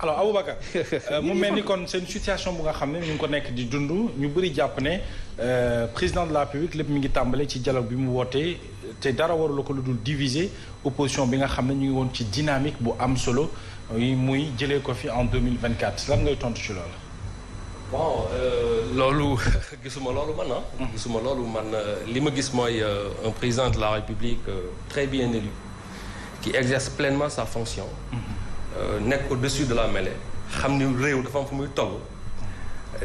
alors Aboubacar mu mel ni kon c'est une situation bu nga xam ne ñu ngi ko nekk di dund ñu bëri jàpp ne président de la République lépp mi ngi tàmbale ci dialogue bi mu wootee te dara warula ko lu dul diviser opposition bi nga xam ne ñu ngi woon ci dynamique bu am solo muy jëlee ko fi en 2024 lan ngay tontu ci loolu. bon loolu gisuma loolu man ah. gisuma loolu man li ma gis mooy un président de la République très bien élu qui exerce pleinement sa fonction. nekk au-dessus de la mêlée xam ni réew dafa am fu muy toll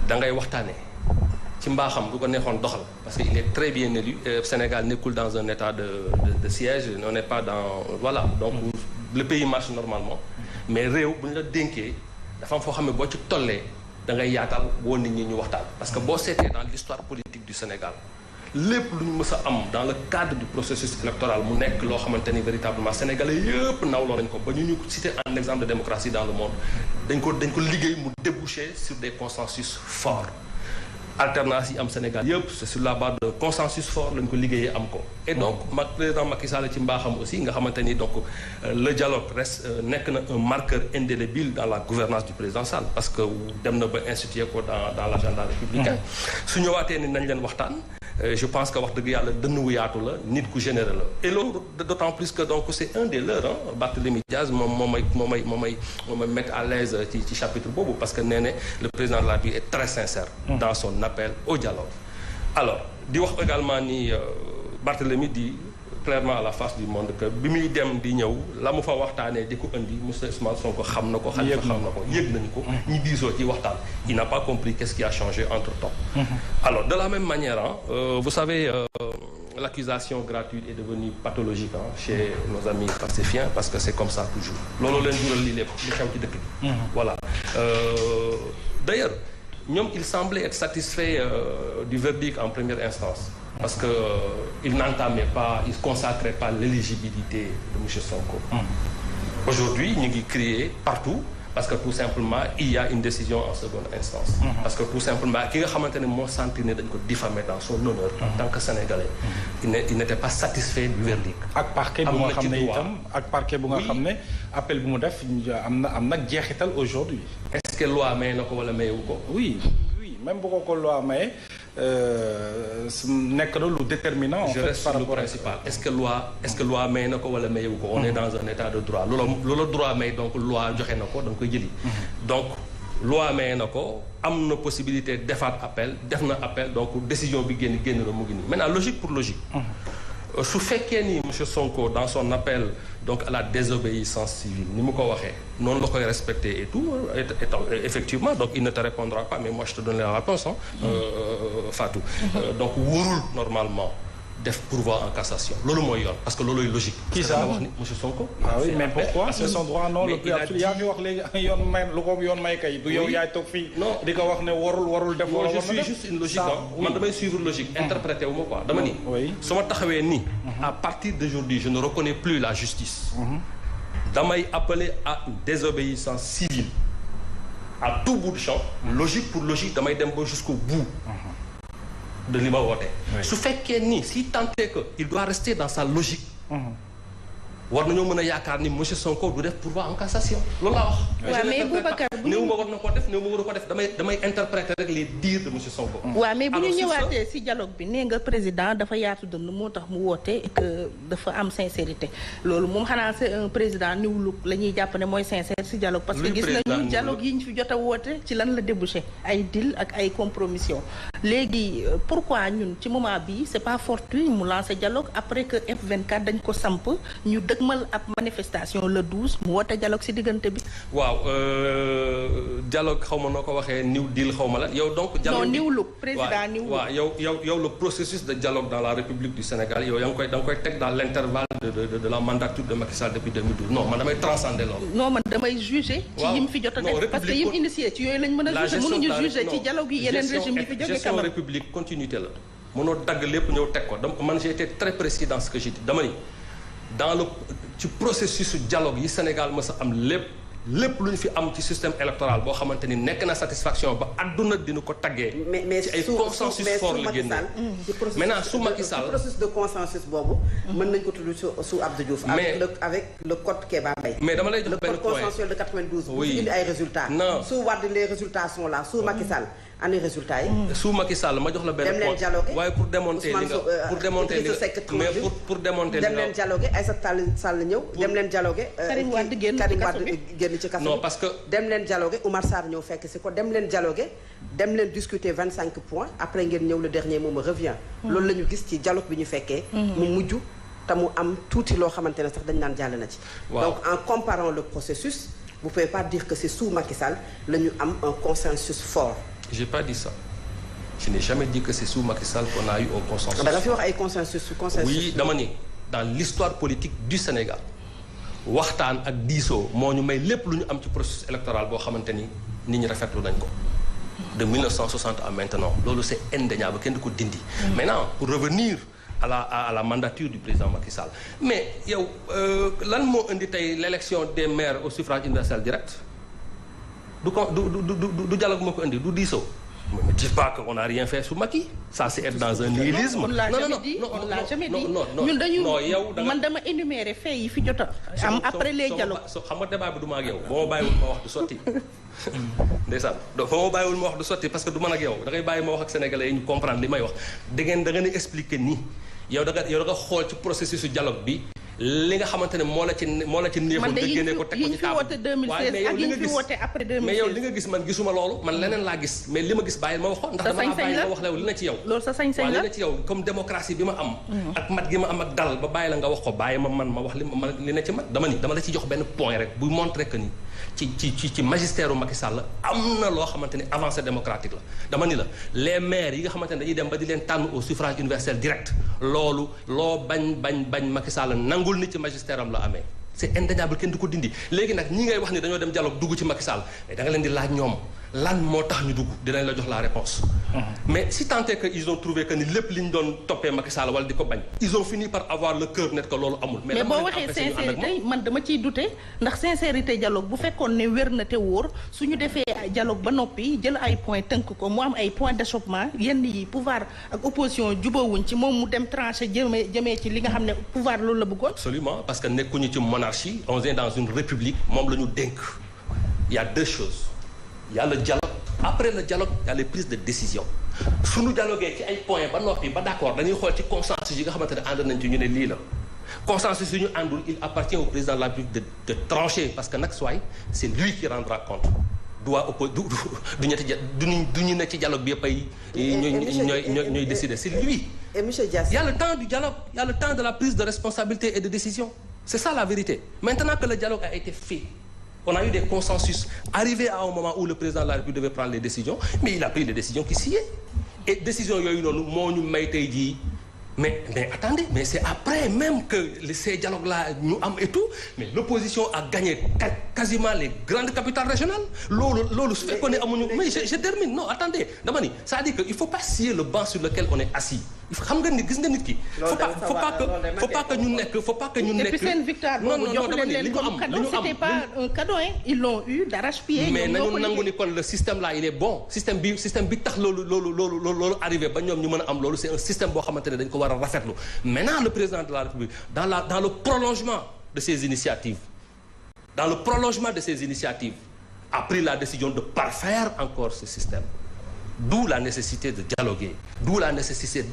da ngay waxtaanee ci mbaaxam du ko neexoon doxal parce que il est très bien élu Sénégal nekkul dans un état de siège on n'est pas dans voilà donc le pays marche normalement mais réew bu ñu la dénkee dafa am foo xam ne boo ci tollee da ngay yaatal woo nit ñi ñu waxtaan parce que boo seetee dans l'histoire politique du Sénégal lépp lu ñu mës a am dans le cadre du processus électoral mu nekk loo xamante ni véritablement sénégalais yëpp nawloo nañ ko ba ñu citer un exemple de démocratie dans le monde dañ ko liggéey mu déboucher sur des consensus forts alternance yi am Sénégal yëpp c'est sur la base de consensus fort lañ ko liggéeyee am ko et donc président Macky Sall ci mbaaxam aussi nga xamante ni donc le dialogue reste nekk na un marqueur indélébile dans la gouvernance du président Sall parce que dem na ba instituer ko dans l'agenda républicain su ñëwaatee ni nañ leen waxtaan je pense que wax dëgg yàlla dënn wu yaatu la nit ku généreux la et loolu d'autant plus que donc c'est un des leurs ah Barthélémy Diaz moo may mettre à l'aise ci chapitre boobu parce que nee na le président de la République est très sincère dans son appel au dialogue alors di wax également ni Barthélémy di clairement à la face du monde que bi muy dem di ñëw la mu fa waxtaanee di ko indi monsieur Ousmane Sonko xam na ko Khalifa xam na ko yëg nañu ko ñi diisoo ci waxtaan il n'a pas compris qu'est-ce qui a changé entre-temps alors de la même manière vous savez l'accusation gratuite est devenue pathologique chez nos amis pacifiens parce que c'est comme ça toujours loolu leen jural lii lépp li xew ci dëkk bi voilà d'ailleurs ñoom il semblait être satisfait du verdict en première instance parce que il n'entamait pas, il consacrait pas l'éligibilité de monsieur Sonko. Aujourd'hui ñu ngi crier partout parce que tout simplement il y a une décision en seconde instance. Parce que tout simplement ki nga xamante ne moo sentir ne dañ ko diffamer dans son honneur en tant que Sénégalais. il n'était pas satisfait du verdict. ak parquet bu nga xam ne itam ak parquet bu nga xam ne appel bu mu def am na jeexital aujourd'hui. Est-ce que loi may na ko wala mayewu ko. oui même bu ko loi maye. nekk na lu déterminant. je reste sur le principal est-ce que loi may na ko wala mayewu ko. on est dans un état de droit loolu droit may donc loi joxe na ko da nga koy jëli. donc loi may na ko am na possibilité defaat appel def na appel donc décision bi génn na mu ngi nii maintenant logique pour logique. su fekkee ni monsieur Sonko dans son appel donc à la désobéissance civile ni mu ko waxee noonu la koy respecter et tout effectivement donc il ne te répondra pas mais moi je te donne la réponse Fatou donc wóorul normalement def pourvoi en cassation loolu mooy yoon parce que looluy logique. qui ça wax ni monsieur Sonko. ah oui mais pourquoi c'est son droit non le plus absolu yaa ngi wax léegi yoon may lu ko yoon may kay. du yow yaay toog fii. non di ko wax ne warul def. non je suis juste une logique man damay suivre logique. interprété wu ma quoi dama ni. su ma taxawee nii. à partir d'aujourd'hui je ne reconnais plus la justice. damay appeler à une désobéissance civile. à tout bout de champ. logique pour logique damay dem ba jusqu'au bout. de li ma woote. su fekkee ni si tant est que il doit rester dans sa logique. war nañoo mën a yaakaar ni monsieur Sonko du def pourvoi en cassation loolu laa wax. waaw mais Boubacar bu ñu néew ma war na ko def néew ma war ko def damay interpréter rek les dires de monsieur Sonko. waaw mais bu ñu ñëwaatee ci dialogue bi nee nga président dafa yaatu dënn moo tax mu woote que dafa am sincérité loolu moom xanaa c'est un président niwlu la ñuy jàpp ne mooy sincère ci dialogue. parce que gis nañu dialogue yi ñu fi jot a woote ci lan la débouché ay deal ak ay compromission léegi pourquoi ñun ci moment bii c'est pas fortuit mu lancer dialogue après que F24 dañ ko samp ñu dëgmal ab manifestation le 12 mu woote dialogue ci diggante bi. waaw dialogue xaw ma noo ko waxee new deal xaw ma la yow donc. dialogue non new look président new look. waaw yow le processus de dialogue dans la République du Sénégal yow da nga koy teg dans l'intervalle de la mandature de Macky Sall depuis 2012 non man damay transcender loolu. non man damay juger. ci yim fi jot a def parce que yim initié ci yooyu lañ mën a juger mënuñu juger ci dialogue yi yeneen régime yi fi jógee gestion République continuité la mënoo dagg lépp ñëw teg ko man j'ai été très précis dans ce que j'ai dit dama ni dans le ci processus dialogue yi Sénégal mës a am lépp lépp lu ñu fi am ci système électoral boo xamante ni nekk na satisfaction ba àdduna dina ko taggee. ci ay consensus fort la génne. maintenant su Macky Sall processus de consensus boobu. mën nañ ko tudd sous Abdou Diouf. avec le code Kéba Mbaye. mais dama lay jox benn point le code consensuel de 92. oui bu indi ay résultats. non su Wade les résultats sont là sous Macky Sall. ani résultats yi. sous Macky Sall ma jox la benn point. waaye pour démonter li nga pour démonter li nga mais pour démonter li nga dem leen dialogué Aïssata Sall ñëw. dem leen dialogué. Karim Wade génn ci kaso non parce que dem leen dialogué Oumar Sarr ñëw fekk si ko dem leen dialogué dem leen discuter 25 points après ngeen ñëw le dernier mot me revient. loolu la ñu gis ci dialogue bi ñu fekkee. mu mujj te mu am tuuti loo xamante ne sax dañ naan jàll na ci. donc en comparant le processus vous pouvez pas dire que c'est sous Macky Sall la ñu am un consensus fort. J'ai pas dit ça. Je n'ai jamais dit que c'est sous Macky Sall qu'on a eu un consensus. da nga fi wax ay consensus. oui dama ni dans l'histoire politique du Sénégal waxtaan ak diisoo moo ñu may lépp lu ñu am ci processus électoral boo xamante ni nit ñi rafetlu nañ ko. de 1960 à maintenant loolu c'est indéniable kenn du ko dindi. maintenant pour revenir à la mandature du président Macky Sall mais yow lan moo indi tey l'élection des maires au suffrage universel direct. du dialogue moo ko indi du diisoo. ne dis pas qu'on n'a rien fait sous Macky. Ça c'est être dans un nihilisme. On l'a jamais dit. ñun dañu man dama énumérer fait yi fi jot a am après les dialogues. xam nga débat bi du ma ak yow boo ma bàyyiwul ma wax du sotti. ndeysaan donc boo ma bàyyiwul ma wax du sotti parce que du man ak yow da ngay bàyyi ma wax ak sénégalais yi ñu comprendre li may wax da ngeen expliquer ni yow da nga xool ci processus su dialogue bi. li nga xamante ne moo la ci neexul nga génne ko teg ko ci table waaye mais yow li nga gis après 2016 mais yow li nga gis man gisuma loolu man leneen laa gis mais li ma gis bàyyi ma wax ko ndax dama la bàyyi ma wax la li na ci yow loolu sa sañ-sañ la li na ci yow comme démocratie bi ma am ak mat gi ma am ak dal ba bàyyi la nga wax ko bàyyi ma man ma wax li na ci mat dama la ci jox benn point rek buy montrer que ni ci magistère u Macky Sall am na loo xamante ni avancée démocratique la dama ni la les maires yi nga xamante ne dañuy dem ba di leen tànn au suffrage universel direct loolu loo bañ Macky Sall nangul nit ci magistère am la amee c'est indéniable kenn du ko dindi léegi nag ñi ngay wax ni dañoo dem dialogue dugg ci Macky Sall mais da nga leen di laaj ñoom lan moo tax ñu dugg dinañ la jox la réponse mais si tant est que ils ont trouvé que ni lépp li ñu doon toppee Macky Sall wala di ko bañ ils ont fini par avoir le cœur net que loolu amul mais boo waxee sincérité man dama ciy douter ndax sincérité dialogue bu fekkoon ne wér na te wóor suñu defee dialogue ba noppi jël ay points tënk ko mu am ay points d'achoppement yenn yi pouvoir ak opposition jubawuñ ci moom mu dem tranché jëmee ci li nga xam ne pouvoir loolu la bëggoon. Absolument parce que nekkuñu ci monarchie on est dans une république moom la ñu dénk il y a deux choses il y a le dialogue après le dialogue il y a les prises de décision suñu dialogué ci ay points ba noppi ba d'accord dañuy xool ci consensus yi nga xamante ne ànd nañ ci ñu ne lii la consensus yi ñu àndul il appartient au président de la République de trancher parce que nag soit c'est lui qui rendra compte du ñu ne ci dialogue bi yëpp ay ñooy décider c'est lui. Et monsieur Dias, il y a le temps du dialogue il y a le temps de la prise de responsabilité et de décision c'est ça la vérité maintenant que le dialogue a été fait on a eu des consensus arrivé à un moment où le président de la République devait prendre les décisions mais il a pris les décisions qui sied et décision yooyu noonu moo ñu may tey jii mais attendez mais c'est après même que ces dialogues là ñu am et tout mais l'opposition a gagné quasiment les grandes capitales régionales loolu su fekkoon ne amuñu mais je termine non attendez dama ni c'est-à-dire que il faut pas scier le banc sur lequel on est assis xam nga nit gis nga nit ki faut pas que ñu nekk et puis seen victoire boobu jox leen comme cadeau c'était pas un cadeau hein ils l'ont eu d'arrache-pied mais nañu nangu ni kon le système là il est bon système bi tax loolu arrivé ba ñoom ñu mën a am loolu c'est un système boo xamante ne dañ ko war a rafetlu maintenant le président de la République dans le prolongement de ses initiatives a pris la décision de parfaire encore ce système. D'où la nécessité de dialoguer, d'où la nécessité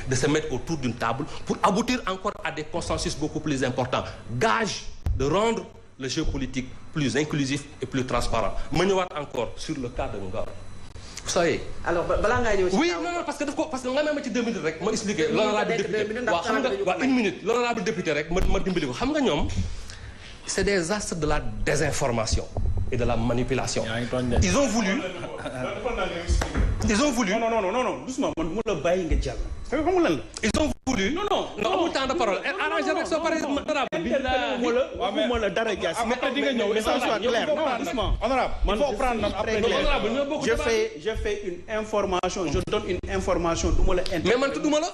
de se mettre autour d'une table pour aboutir encore à des consensus beaucoup plus importants. Gage de rendre le jeu politique plus inclusif et plus transparent. Ma ñëwaat encore sur le cas de Ngor. Vous savez. Alors balaa ngaa ñëw ci oui non parce que nga may ma ci 2 minutes rek ma expliquer l'honorable député waaw xam nga waaw 1 minute l'honorable député rek ma dimbali ko xam nga ñoom c'est des astres de la désinformation et de la manipulation. Ils ont voulu non doucement man mu la bàyyi nga jàll. xam nga lan la. Ils ont voulu non amul temps de parole arrangé rek soo paree waxuma la dara Dias mais après di nga ñëw ça soit clair non doucement honorable il faut prendre après je fais une information je donne une information du ma la mais man tudduma la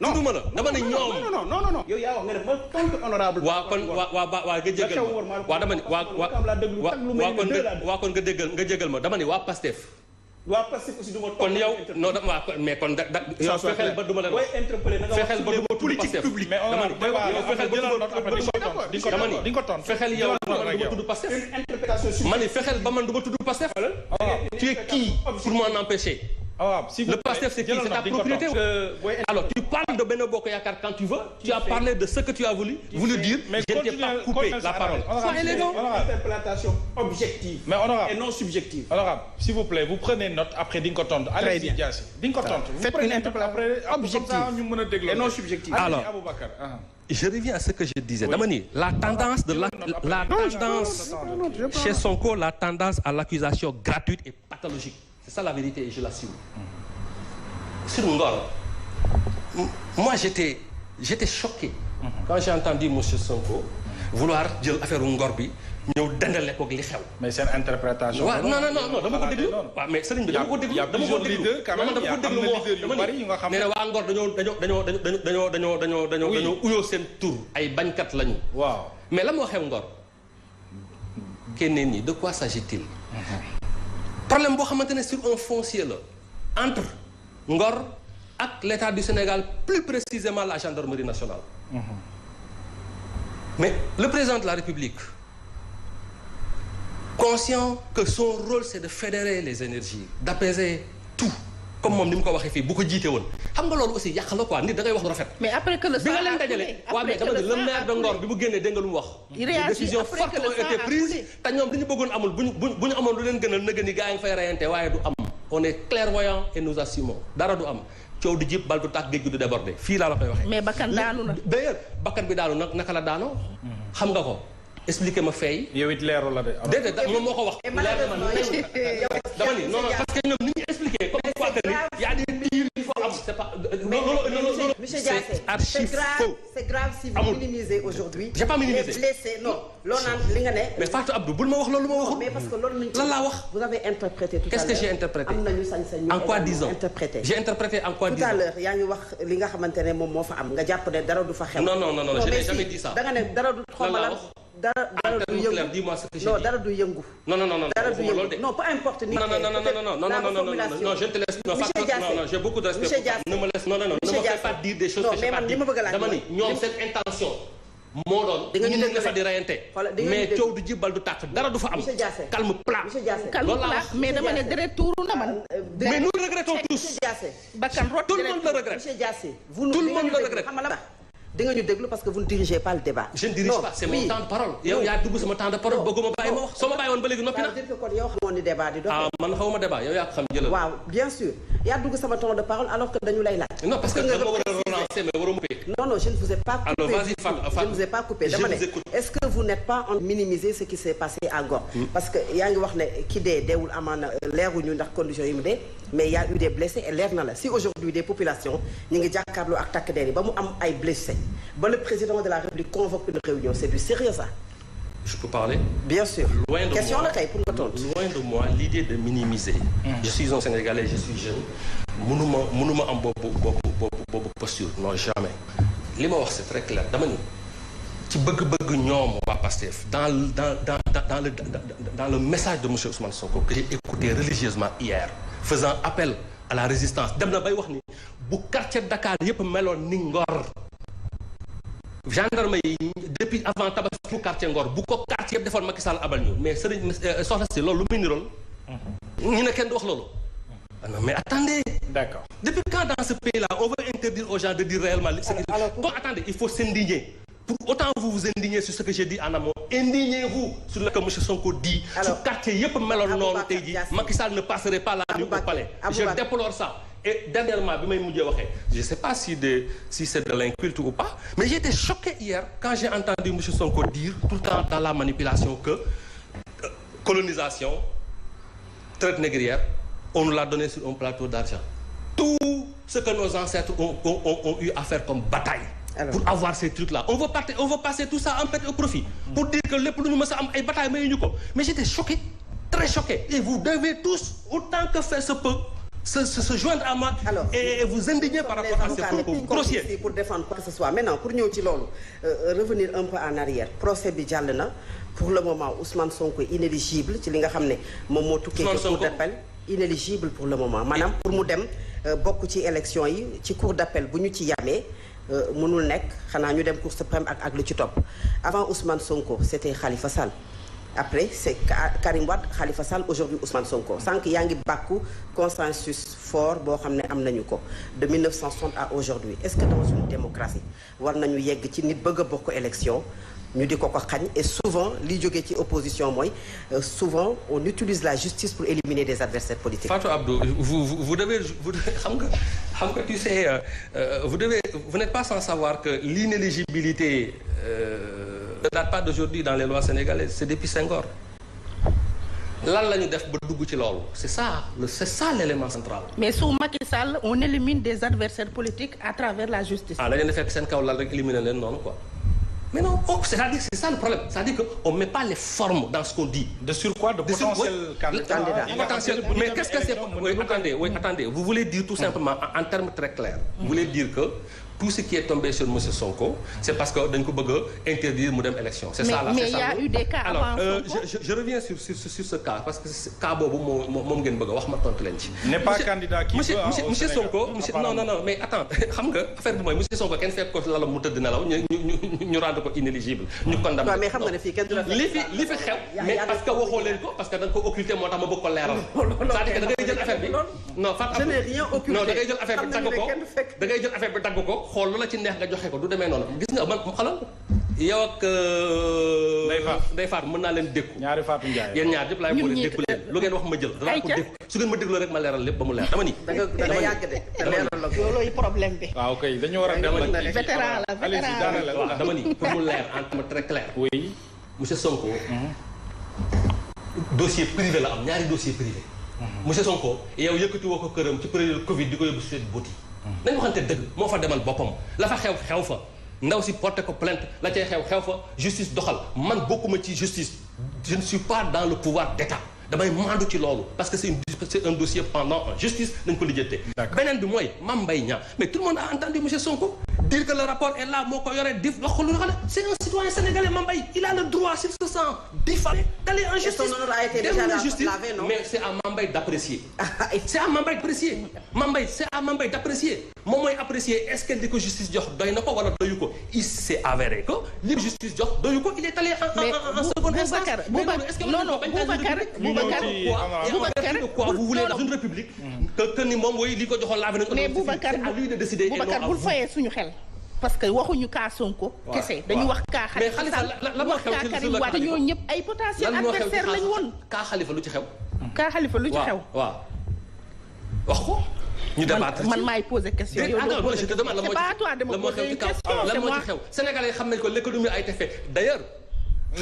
tudduma la dama ne ñoom. non yow yaa wax nga ne ma tontu honorable. waa kon waa nga jégal ma waa dama ni waa kon nga jégal ma dama ni waa Pastef. waa Pastef aussi du ma kon yow non waa mais kon yow fexeel ba duma la wax fexeel ba du ma tudd Pastef dama ni fexeel yow ba du ma tudd Pastef ma ni fexeel ba man du ma tudd Pastef tu es qui pour m'en empêcher. Le Pastef c'est qui? C'est ta propriété. Alors tu parles de Benno Bokk Yaakaar quand tu veux. Tu as parlé de ce que tu as voulu dire. Mais je ne t'ai pas coupé la parole. Sois élégant. Interprétation objective et non subjective. Honorable, s'il vous plaît, vous prenez note après di nga ko tontu. Allez-y Diassi di nga ko tontu. Faites une interprétation objective et non subjective. Alors je reviens à ce que je disais. Dama ni la tendance de la tendance chez Sonko, la tendance à l'accusation gratuite et pathologique. C'est ça la vérité et je l'assume. Sur Ngor, moi j'étais choqué quand j'ai entendu monsieur Sonko vouloir jël affaire Ngor bi ñëw dendale ko ak li xew. Mais c'est une interprétation. waaw non dama ko déglu. waaw mais sëriñ bi dama ko déglu. dama ko déglu nee na waa Ngor dañoo uyoo seen tur ay bañkat lañu. waaw mais la moo xew Ngor keneen ñi de quoi s'agit-il? Problème boo xamante ne sur un foncier la entre Ngor ak l'État du Sénégal, plus précisément la gendarmerie nationale. Mais le président de la République, conscient que son rôle c'est de fédérer les énergies, d'apaiser tout, comme moom ni mu ko waxee fii bu ko jiite woon xam nga loolu aussi yàq la quoi nit da ngay wax lu rafet. mais après que le bi nga leen dajale waaw mais dama ne le maire de Ngor bi mu génnee dégg nga lu mu wax. des décisions fortes ont été prises te ñoom li ñu bëggoon amul bu ñu amoon lu leen gënal nëgën yi gaa yi nga fay reyante waaye du am. On est clairvoyant et nous assumons dara du am coow du jib bal du tàkk géej gi du déborder fii laa la koy waxee. mais bakkan daanu na. d'ailleurs bakkan bi daanu nag naka la daanoo. xam nga ko expliquer ma fay. yow it leeru la de. déedéet moom moo ko wax. leer na ma dama ni non parce que ñoom ni ñu expliquer comme quoi que ni y a des tirs il faut am c'est pas. non monsieur Diassé, c'est grave si vous minimisez aujourd'hui. J'ai pas minimisé. Les blessés non. loolu naan li nga ne. mais Fatou Abdou bul ma wax loolu ma waxul. mais parce que loolu lan laa wax. vous avez interprété tout à l'heure. Qu'est-ce que j'ai interprété. am nañu sañ-sañ en quoi disant interprété. j'ai interprété en quoi disant. tout à l'heure yaa ngi wax li nga xamante ne moom moo fa am nga jàpp ne dara du fa xew. non je n'ai jamais dit ça. da nga ne dara du xomala dara du yëngu. dis-moi ce que j'ai dit. non dara du yëngu. non dara du yëngu non peu importe. non je te laisse. non j'ai beaucoup de respect. ne me laisse ne me fais pas dire des choses que j'ai pas dit. dama ni ñoom seen intention. moo doon ñu ne fa di reyante mais coow du jibal du tàkk dara du fa am. calme plat. calme plat mais dama ne deret tuuru na man. mais nous le regrettons tous. bakkan rot tout le monde le regrette. monsieur Diassé tout le monde le regrette. di nga ñu déglu parce que vous ne dirigez pas le débat. je ne dirige pas c'est mon temps de parole. yow yaa dugg sama temps de parole bëgguma bàyyi ma wax soo ma bàyyi woon ba léegi noppi na. dire que kon yow xamoon ni débat di dox. man xawma débat yow yaa ko xam jëlal. waaw bien sûr yaa dugg sama temps de parole alors que dañu lay laaj. non parce que dama war a relancer mais waruma coupé. non je ne vous ai pas coupé. alors vas-y Fatou je ne vous ai pas coupé dama ne est-ce que vous n'êtes pas en minimiser ce qui s'est passé à Ngor. parce que yaa ngi wax ne ki dee deewul amaana leeruñu ndax conditions yi mu dee mais il y a eu des blessés et leer na la si aujourd'hui des populations ñu ngi jàkkaarloo ak takk der yi ba mu am ay blessés ba le président de la République convoque une réunion c'est du sérieux ça. Je peux parler? Bien sûr. Loin de question moi, la kay pour nga tontu. loin de moi l'idée de minimiser. Je suis un Sénégalais, je suis jeune. mënuma am boobu posture non jamais. li ma wax c'est très clair dama ni ci bëgg-bëgg ñoom waa Pastef dans le message de monsieur Ousmane Sonko que j'ai écouté religieusement hier faisant appel à la résistance dem na bay wax ni bu quartier Dakar yépp meloon ni Ngor. gendarme yi depuis avant Tabaski quartier Ngor bu ko quartier yëpp defoon Macky Sall abal ñu mais sëriñ soxna si loolu lu muy nirool. ñu ne kenn du wax loolu. non mais attendez. D'accord. Depuis quand dans ce pays-là on veut interdire aux gens de dire réellement ce qu'ils disent. Bon attendez il faut s'indigner. Pour autant vous vous indignez sur ce que j'ai dit en amont indignez-vous sur ce que monsieur Sonko dit. su quartier yëpp meloon noonu tey jii Macky Sall ne passerait pas la nuit au palais. Je déplore ça. Et dernièrement bi may mujjee waxee je sais pas si c'est de l'inculte ou pas mais j'ai été choqué hier quand j'ai entendu monsieur Sonko dire tout le temps dans la manipulation que colonisation traite négrière on nous l'a donné sur un plateau d'argent tout ce que nos ancêtres ont eu à faire comme bataille pour avoir ces trucs-là on veut passer tout ça en fait au profit pour dire que lépp lu ñu mës a am ay bataille mayuñu ko mais j'étais choqué très choqué et vous devez tous autant que faire se peut se joindre à moi et vous indigner par rapport à ces propos grossiers. Pour défendre quoi que ce soit maintenant pour ñëw ci loolu revenir un peu en arrière procès bi jàll na pour le moment Ousmane Sonko inéligible ci li nga xam ne moom moo tukkee ci cour d'appel inéligible pour le moment maanaam pour mu dem bokk ci élection yi ci cour d'appel bu ñu ci yamee mënul nekk xanaa ñu dem cour suprême ak lu ci topp avant Ousmane Sonko c'était Khalifa Sall après c'est Karim Wade Khalifa Sall aujourd'hui Ousmane Sonko sànq yaa ngi bàkku consensus fort boo xam ne am nañu ko de 1960 à aujourd'hui est-ce que dans une démocratie war nañu yegg ci nit bëgg a bokk élection ñu di ko xañ et souvent li jógee ci opposition mooy souvent on utilise la justice pour éliminer des adversaires politiques. Fatou Abdou vous devez xam nga tu sais vous n'êtes pas sans savoir que l'inéligibilité ne date pas d'aujourd'hui dans les lois sénégalaises c'est depuis Senghor. lan la ñu def ba dugg ci loolu c'est ça l'élément central. mais sous Macky Sall on élimine des adversaires politiques à travers la justice. da ngeen di fekk seen kaw lal rek éliminer leen noonu quoi. mais non c'est-à-dire c'est ça le problème c'est-à-dire que on met pas les formes dans ce qu'on dit. de surcroît de potentiels candidats. Potentiel mais qu'est-ce que c'est attendez vous voulez dire tout simplement en termes très clairs. vous voulez dire que tout ce qui est tombé sur monsieur Sonko c'est parce que dañ ko bëgg a interdire mu dem élection. c'est ça là mais il y a eu des cas avant Sonko. je reviens sur ce cas parce que cas boobu moom ngeen bëgg a wax ma tontu leen ci. n'est pas candidat qui peut monsieur Sonko non mais attends xam nga affaire bi mooy monsieur Sonko kenn fekk ko lalam mu tëdd nelaw ñu rendre ko inéligible. ñu condamné mais xam nga ne fii kenn du la li fi xew mais parce que waxoo leen ko parce que da nga ko occulté moo tax ma bëgg ko leeral. c'est-à-dire que da ngay jël affaire bi non Fatou non da ngay jël affaire bi dagg ko da ngay jël affaire bi dagg ko xool lu la ci neex nga joxe ko du demee noonu gis nga man xalal yow ak Ndeye Fatou mën naa leen dékku ñaari Fatou Ndiaye yéen ñaar yëpp laay boole dékku leen lu ngeen wax ma jël danaa ko dékku su ngeen ma dégloo rek ma leeral lépp ba mu leer dama ni da nga yàgg de te leeral la ko loolooy problème bi waaw kay dañu war a dem vétéran la waaw dama ni pour mu leer en termes très clair oui monsieur Sonko dossier privé la am ñaari dossier privé monsieur Sonko yow yëkkati woo ko këram ci période Covid di ko yóbbu Sweet Beauty nañ waxante dëgg moo fa demal boppam la fa xew fa ndaw si porté ko plainte la cay xew fa justice doxal man bokkuma ci justice je ne suis pas dans le pouvoir d'État damay maandu ci loolu parce que c'est un dossier pendant en justice nañ ko lijjatee beneen bi mooy Mame Mbaye Niang mais tout le monde a entendu monsieur Sonko dire que le rapport est là moo ko yore dif wax ko lu xale c'est un citoyen sénégalais Mame Mbaye il a le droit s'il se sent diffamé d'aller en justice mais c'est à Mame Mbaye d'apprécier c'est à Mame Mbaye d'apprécier c'est à Mame Mbaye d'apprécier moom mooy apprécier est-ce que li ko justice jox doy na ko wala doyu ko il s'est avéré que li ko justice jox doyu ko il est allé en seconde instance Boubacar quoi vous voulez dans une république que ni moom mooy li ko joxoon laabi nañ mais Boubacar bul fayee suñu xel parce que waxuñu cas Sonko kese dañu wax cas Khalifa Sall wax cas Karim Wade ñoo ñëpp ay potentiel adversaire lañ woon cas Khalifa lu ci xew cas Khalifa lu ci xew waaw wax ko ñu débattre man maay poser question yow je te demande c'est pas à toi de me poser une question lan moo ci xew Sénégalais yi xam nañ ko l'économie a été fait d'ailleurs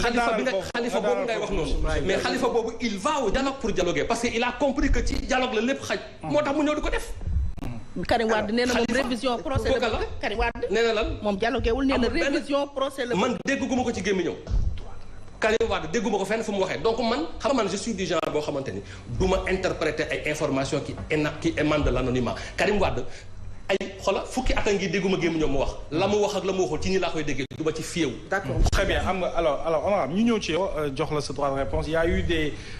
Khalifa boobu ngay wax noonu mais Khalifa boobu il va au dialogue pour dialoguer parce que il a compris que ci dialogue la lépp xaj moo tax mu ñëw di ko def Karim Wade nee na moom révision procès la Karim Wade nee na lan moom dialogué wul nee na révision procès la man dégguma ko ci gémmiñam Karim Wade dégguma ko fenn fu mu waxee donc man xam man je suis du genre boo xamante ni du ma interpréter ay informations qui émanent de l'anonymat Karim Wade ay xoolal fukki at a ngi dégguma gémmiñam mu wax la mu wax ak la mu waxul ci ñi laa koy déggee du ma ci fiyewu d'accord très bien am nga alors honorable ñu ñëw ci yow jox la sa droit de réponse il y a eu des